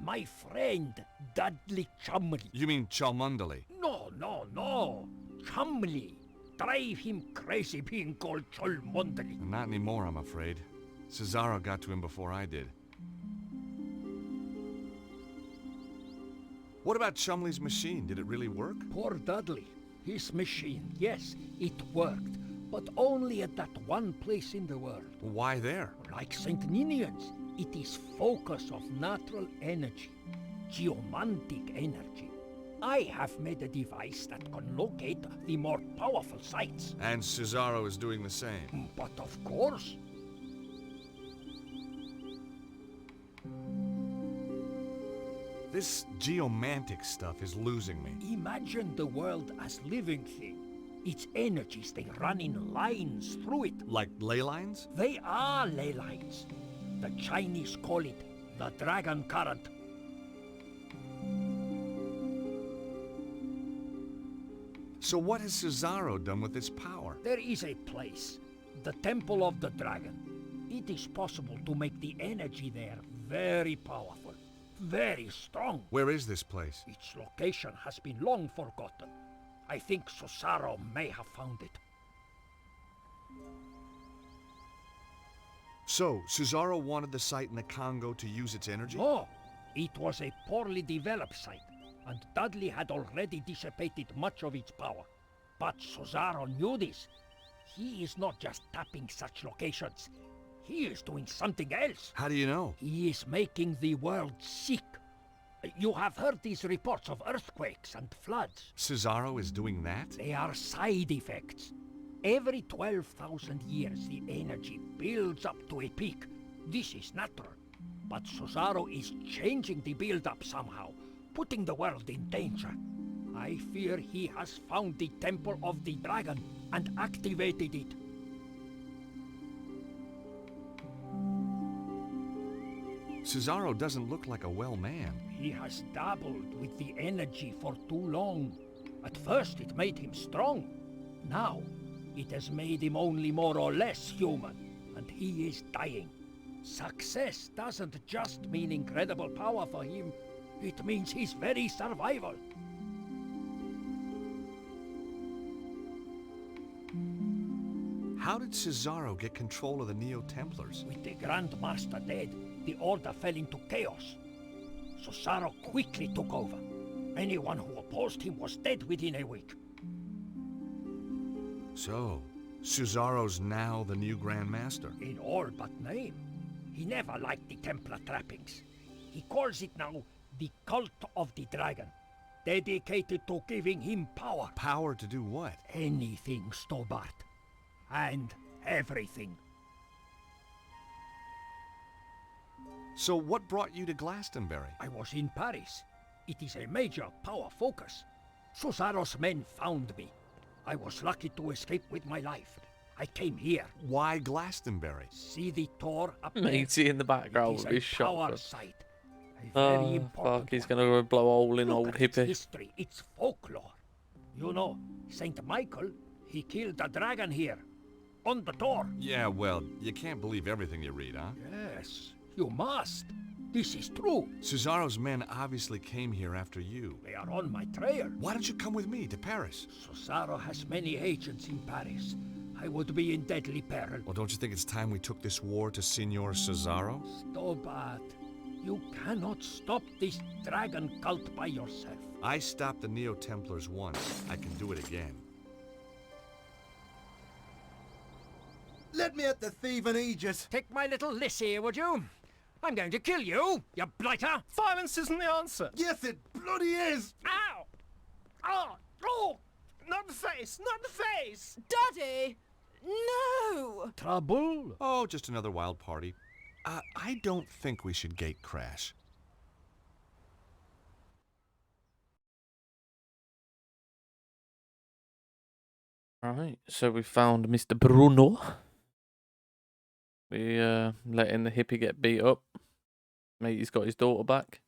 My friend, Dudley Chumley. You mean Cholmondeley? No. Chumley. Drive him crazy being called Cholmondeley. Not anymore, I'm afraid. Susaro got to him before I did. What about Chumley's machine? Did it really work? Poor Dudley. His machine, yes, it worked. But only at that one place in the world. Why there? Like St. Ninian's, it is focus of natural energy. Geomantic energy. I have made a device that can locate the more powerful sites. And Susaro is doing the same. But of course. This geomantic stuff is losing me. Imagine the world as living thing. Its energies, they run in lines through it. Like ley lines? They are ley lines. The Chinese call it the Dragon Current. So what has Susaro done with this power? There is a place, the Temple of the Dragon. It is possible to make the energy there very powerful, very strong. Where is this place? Its location has been long forgotten. I think Susaro may have found it. So, Susaro wanted the site in the Congo to use its energy? No, it was a poorly developed site, and Dudley had already dissipated much of its power. But Susaro knew this. He is not just tapping such locations. He is doing something else. How do you know? He is making the world sick. You have heard these reports of earthquakes and floods. Susaro is doing that? They are side effects. Every 12,000 years, the energy builds up to a peak. This is natural. But Susaro is changing the build-up somehow, putting the world in danger. I fear he has found the Temple of the Dragon and activated it. Susaro doesn't look like a well man. He has dabbled with the energy for too long. At first it made him strong. Now it has made him only more or less human, and he is dying. Success doesn't just mean incredible power for him, it means his very survival. How did Susaro get control of the Neo-Templars? With the Grand Master dead, the Order fell into chaos. Susaro quickly took over. Anyone who opposed him was dead within a week. So, Susaro's now the new Grand Master? In all but name. He never liked the Templar trappings. He calls it now the Cult of the Dragon, dedicated to giving him power. Power to do what? Anything, Stobart. And everything. So what brought you to Glastonbury? I was in Paris. It is a major power focus. Susaro's men found me. I was lucky to escape with my life. I came here. Why Glastonbury? See the door up there? Matey in the It background is with a his power shotgun. site. A very Oh, important fuck, he's one. gonna blow a hole in Look old at its hippie. history, its folklore. You know, Saint Michael, he killed a dragon here. On the door. Yeah, well, you can't believe everything you read, huh? Yes, you must. This is true. Cesaro's men obviously came here after you. They are on my trail. Why don't you come with me to Paris? Cesaro has many agents in Paris. I would be in deadly peril. Well, don't you think it's time we took this war to Signor Cesaro? So bad. You cannot stop this dragon cult by yourself. I stopped the Neo-Templars once. I can do it again. Let me at the thieving Aegis. Take my little Lissy, would you? I'm going to kill you, you blighter! Violence isn't the answer. Yes, it bloody is. Ow! Oh! Oh! Not the face! Not the face! Daddy! No! Trouble? Oh, just another wild party. I don't think we should gate crash. Right, so we found Mr. Bruno. We letting the hippie get beat up. Matey's got his daughter back.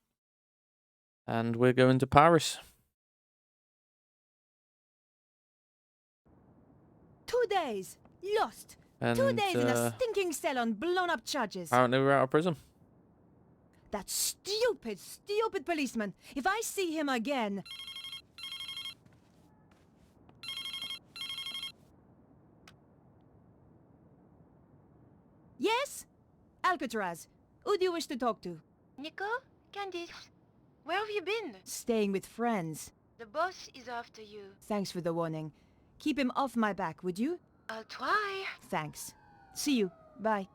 And we're going to Paris. 2 days. Lost. And 2 days in a stinking cell on blown-up charges. apparently we're out of prison. That stupid, stupid policeman. If I see him again... Yes? Alcatraz. Who do you wish to talk to? Nico? Candice? Where have you been? Staying with friends. The boss is after you. Thanks for the warning. Keep him off my back, would you? I'll try. Thanks. See you. Bye.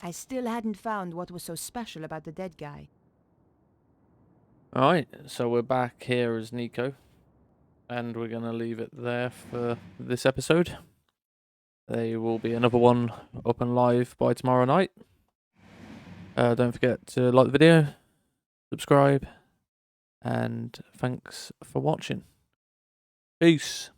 I still hadn't found what was so special about the dead guy. Alright, so we're back here as Nico. And we're going to leave it there for this episode. There will be another one up and live by tomorrow night. Don't forget to like the video, subscribe, and thanks for watching. Peace.